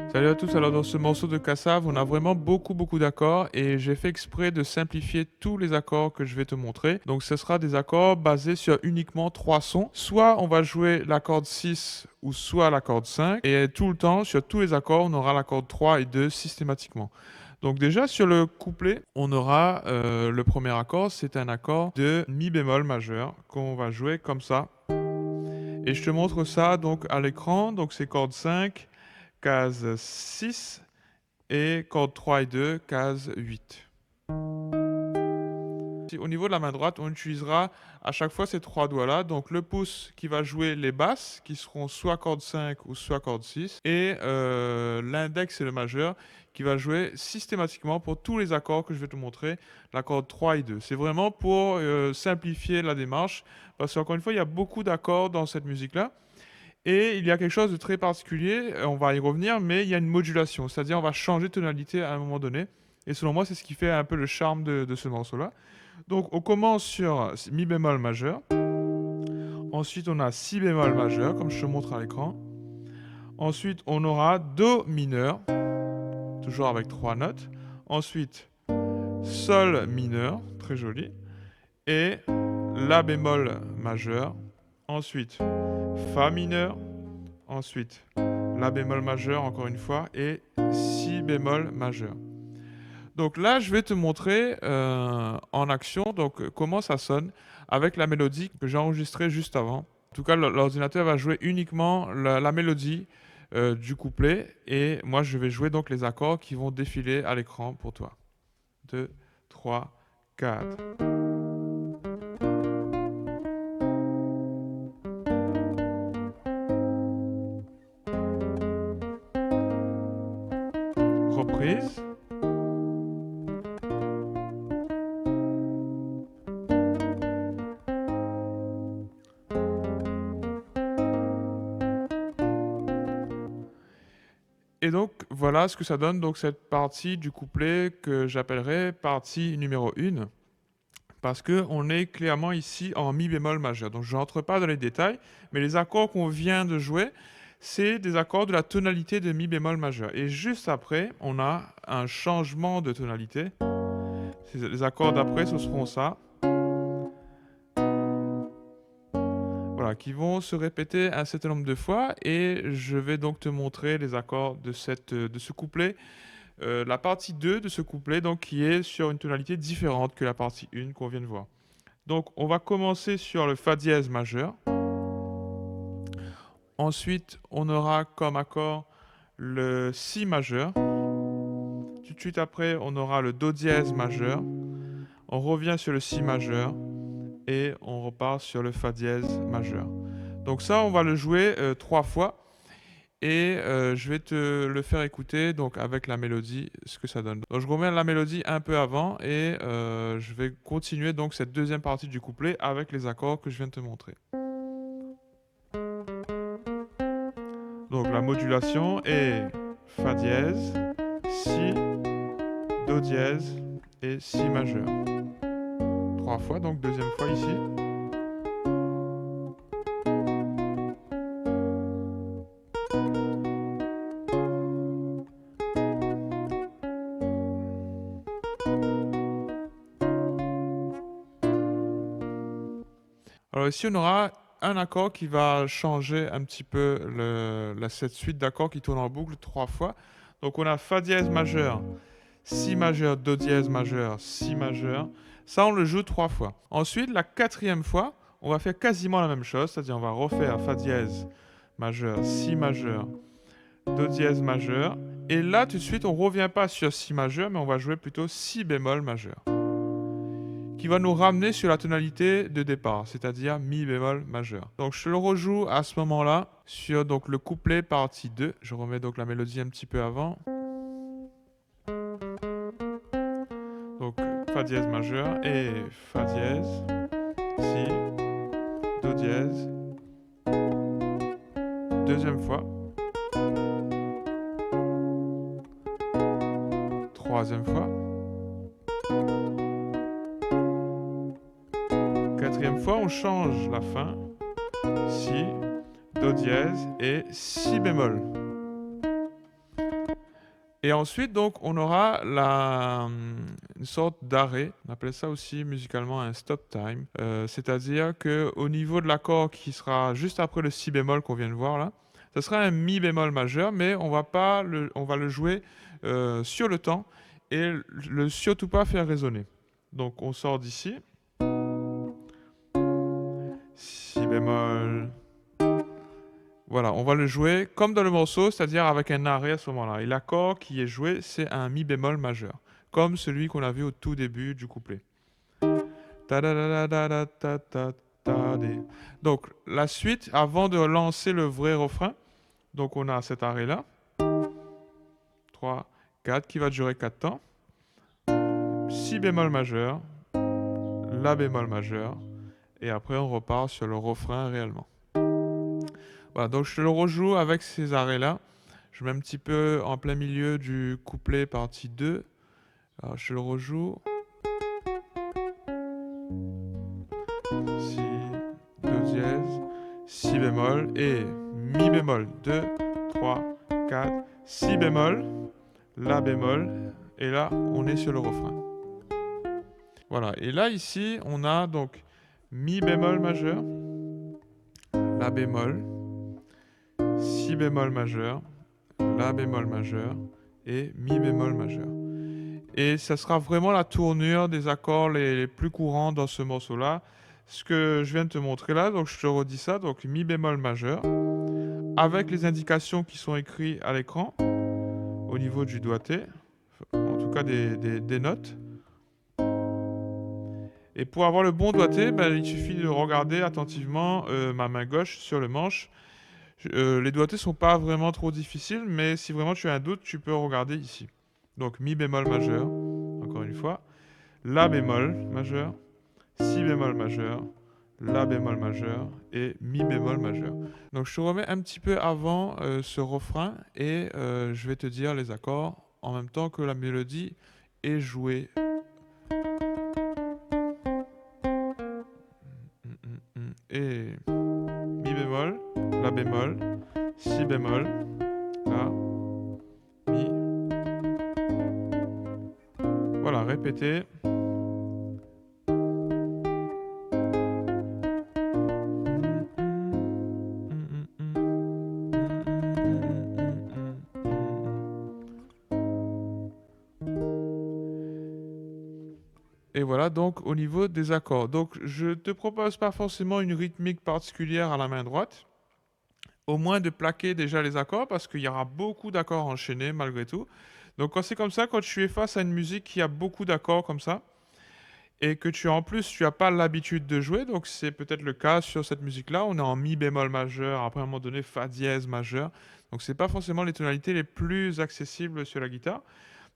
Salut à tous, alors dans ce morceau de Kassav, on a vraiment beaucoup d'accords et j'ai fait exprès de simplifier tous les accords que je vais te montrer. Donc ce sera des accords basés sur uniquement 3 sons. Soit on va jouer l'accord 6 ou soit l'accord 5 et tout le temps, sur tous les accords, on aura l'accord 3 et 2 systématiquement. Donc déjà sur le couplet, on aura le premier accord, c'est un accord de mi bémol majeur qu'on va jouer comme ça. Et je te montre ça donc à l'écran, donc c'est corde 5, case 6 et corde 3 et 2, case 8. Au niveau de la main droite, on utilisera à chaque fois ces 3 doigts-là. Donc le pouce qui va jouer les basses, qui seront soit corde 5 ou soit corde 6. Et l'index et le majeur qui va jouer systématiquement pour tous les accords que je vais te montrer, la corde 3 et 2. C'est vraiment pour simplifier la démarche, parce qu'encore une fois, il y a beaucoup d'accords dans cette musique-là. Et il y a quelque chose de très particulier, on va y revenir, mais il y a une modulation, c'est-à-dire on va changer de tonalité à un moment donné. Et selon moi, c'est ce qui fait un peu le charme de ce morceau-là. Donc on commence sur mi bémol majeur. Ensuite on a si bémol majeur, comme je te montre à l'écran. Ensuite on aura do mineur, toujours avec 3 notes. Ensuite sol mineur, très joli. Et la bémol majeur. Ensuite fa mineur. Ensuite la bémol majeur encore une fois et si bémol majeur. Donc là, je vais te montrer en action donc comment ça sonne avec la mélodie que j'ai enregistrée juste avant. En tout cas, l'ordinateur va jouer uniquement la mélodie du couplet et moi, je vais jouer donc les accords qui vont défiler à l'écran pour toi. 2, 3, 4. Reprise. Et donc, voilà ce que ça donne, donc cette partie du couplet que j'appellerai partie numéro 1, parce qu'on est clairement ici en mi bémol majeur. Donc, je n'entre pas dans les détails, mais les accords qu'on vient de jouer, c'est des accords de la tonalité de mi bémol majeur. Et juste après, on a un changement de tonalité. Les accords d'après, ce seront ça. Voilà, qui vont se répéter un certain nombre de fois et je vais donc te montrer les accords de ce couplet. La partie 2 de ce couplet, donc, qui est sur une tonalité différente que la partie 1 qu'on vient de voir. Donc on va commencer sur le fa dièse majeur. Ensuite, on aura comme accord le si majeur. Tout de suite après, on aura le do dièse majeur. On revient sur le si majeur et on repart sur le fa dièse majeur. Donc ça, on va le jouer 3 fois et je vais te le faire écouter donc avec la mélodie, ce que ça donne. Donc je remets la mélodie un peu avant et je vais continuer donc cette deuxième partie du couplet avec les accords que je viens de te montrer. Donc la modulation est fa dièse, si, do dièse et si majeur. 3 fois, donc deuxième fois ici. Alors ici, on aura un accord qui va changer un petit peu cette suite d'accords qui tourne en boucle 3 fois. Donc on a fa dièse majeur, si majeur, do dièse majeur, si majeur. Ça, on le joue 3 fois. Ensuite, la quatrième fois, on va faire quasiment la même chose, c'est-à-dire on va refaire fa dièse majeur, si majeur, do dièse majeur. Et là, tout de suite, on ne revient pas sur si majeur, mais on va jouer plutôt si bémol majeur, qui va nous ramener sur la tonalité de départ, c'est-à-dire mi bémol majeur. Donc je le rejoue à ce moment-là sur donc le couplet partie 2. Je remets donc la mélodie un petit peu avant. Donc fa dièse majeur et fa dièse, si, do dièse. Deuxième fois. Troisième fois. Quatrième fois, on change la fin. Si, do dièse et si bémol. Et ensuite, donc, on aura une sorte d'arrêt. On appelle ça aussi musicalement un stop time. C'est-à-dire qu'au niveau de l'accord qui sera juste après le si bémol qu'on vient de voir là, ça sera un mi bémol majeur, mais on va le jouer sur le temps et surtout pas faire résonner. Donc, on sort d'ici. Si bémol. Voilà, on va le jouer comme dans le morceau, c'est-à-dire avec un arrêt à ce moment-là. Et l'accord qui est joué, c'est un mi bémol majeur, comme celui qu'on a vu au tout début du couplet. Ta-da-da-da-da-da-da-da-da-dé. Donc la suite, avant de lancer le vrai refrain, donc on a cet arrêt-là, 3, 4, qui va durer 4 temps. Si bémol majeur, la bémol majeur, et après on repart sur le refrain réellement. Voilà, donc je te le rejoue avec ces arrêts-là. Je mets un petit peu en plein milieu du couplet partie 2. Alors je le rejoue. Si, do dièse, si bémol et mi bémol. 2, 3, 4, si bémol, la bémol. Et là, on est sur le refrain. Voilà, et là ici, on a donc mi bémol majeur, la bémol, si bémol majeur, la bémol majeur et mi bémol majeur. Et ça sera vraiment la tournure des accords les plus courants dans ce morceau-là. Ce que je viens de te montrer là, donc je te redis ça, donc mi bémol majeur, avec les indications qui sont écrites à l'écran, au niveau du doigté, en tout cas des notes. Et pour avoir le bon doigté, ben, il suffit de regarder attentivement ma main gauche sur le manche. Les doigtés sont pas vraiment trop difficiles, mais si vraiment tu as un doute, tu peux regarder ici. Donc mi bémol majeur, encore une fois, la bémol majeur, si bémol majeur, la bémol majeur et mi bémol majeur. Donc je te remets un petit peu avant ce refrain et je vais te dire les accords en même temps que la mélodie est jouée. Et mi bémol, la bémol, si bémol, la, mi. Voilà, répétez. Et voilà donc au niveau des accords. Donc je te propose pas forcément une rythmique particulière à la main droite. Au moins de plaquer déjà les accords parce qu'il y aura beaucoup d'accords enchaînés malgré tout. Donc quand c'est comme ça, quand tu es face à une musique qui a beaucoup d'accords comme ça, et que en plus tu n'as pas l'habitude de jouer, donc c'est peut-être le cas sur cette musique-là, on est en mi bémol majeur, après à un moment donné fa dièse majeur, donc c'est pas forcément les tonalités les plus accessibles sur la guitare,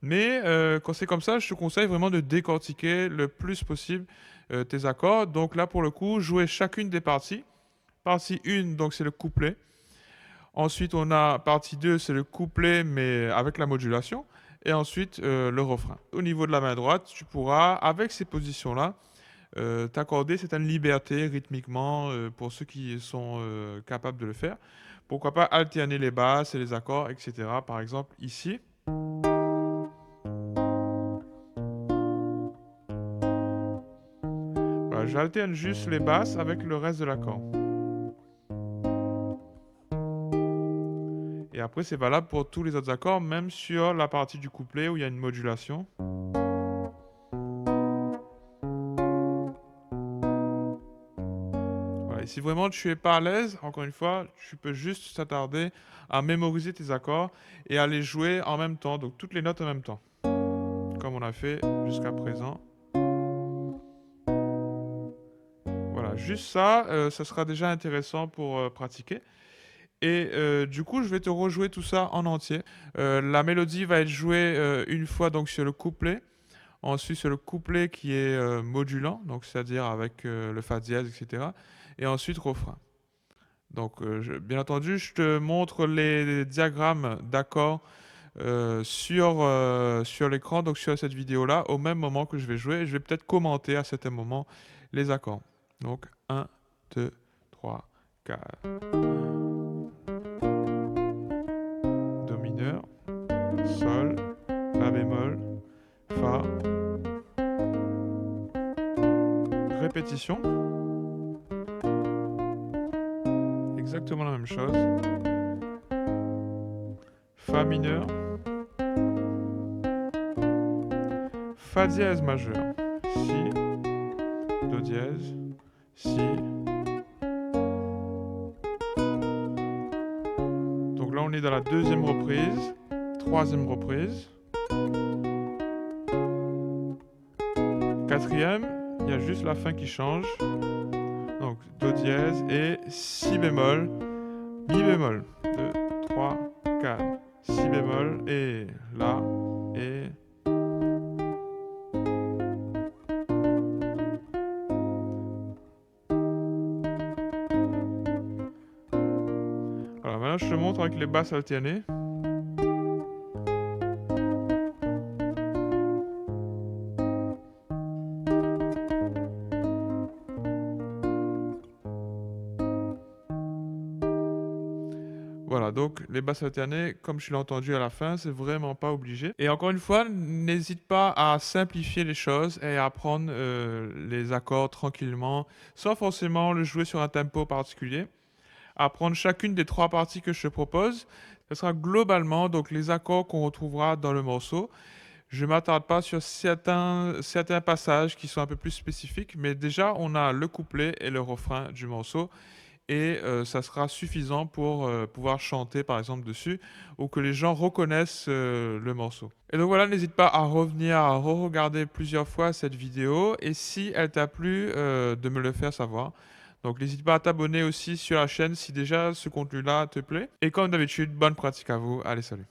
mais quand c'est comme ça, je te conseille vraiment de décortiquer le plus possible tes accords. Donc là pour le coup, jouer chacune des parties. Partie 1, donc c'est le couplet. Ensuite, on a partie 2, c'est le couplet, mais avec la modulation. Et ensuite, le refrain. Au niveau de la main droite, tu pourras, avec ces positions-là, t'accorder certaines libertés rythmiquement pour ceux qui sont capables de le faire. Pourquoi pas alterner les basses et les accords, etc. Par exemple, ici. Voilà, j'alterne juste les basses avec le reste de l'accord. Et après, c'est valable pour tous les autres accords, même sur la partie du couplet où il y a une modulation. Voilà. Et si vraiment tu es pas à l'aise, encore une fois, tu peux juste t'attarder à mémoriser tes accords et à les jouer en même temps, donc toutes les notes en même temps, comme on a fait jusqu'à présent. Voilà, juste ça, ça sera déjà intéressant pour pratiquer. Et du coup, je vais te rejouer tout ça en entier. La mélodie va être jouée une fois donc sur le couplet. Ensuite, sur le couplet qui est modulant, donc c'est-à-dire avec le fa dièse, etc. Et ensuite, refrain. Donc, bien entendu, je te montre les diagrammes d'accords sur l'écran, donc sur cette vidéo-là, au même moment que je vais jouer. Je vais peut-être commenter à certains moments les accords. Donc, 1, 2, 3, 4. Do mineur. Sol, La bémol, Fa. Répétition. Exactement la même chose. Fa mineur. Fa dièse majeur. Si. Do dièse. Si. Donc là on est dans la deuxième reprise. Troisième reprise. Quatrième, il y a juste la fin qui change. Donc Do dièse et Si bémol, Mi bémol. 2, 3, 4. Si bémol et La et... Alors maintenant je te montre avec les basses alternées. Voilà, donc les basses alternées, comme je l'ai entendu à la fin, c'est vraiment pas obligé. Et encore une fois, n'hésite pas à simplifier les choses et à apprendre les accords tranquillement, sans forcément le jouer sur un tempo particulier. Apprendre chacune des 3 parties que je te propose. Ce sera globalement donc les accords qu'on retrouvera dans le morceau. Je ne m'attarde pas sur certains passages qui sont un peu plus spécifiques, mais déjà on a le couplet et le refrain du morceau et ça sera suffisant pour pouvoir chanter par exemple dessus ou que les gens reconnaissent le morceau. Et donc voilà, n'hésite pas à revenir, à re-regarder plusieurs fois cette vidéo et si elle t'a plu, de me le faire savoir. Donc n'hésite pas à t'abonner aussi sur la chaîne si déjà ce contenu-là te plaît. Et comme d'habitude, bonne pratique à vous. Allez, salut.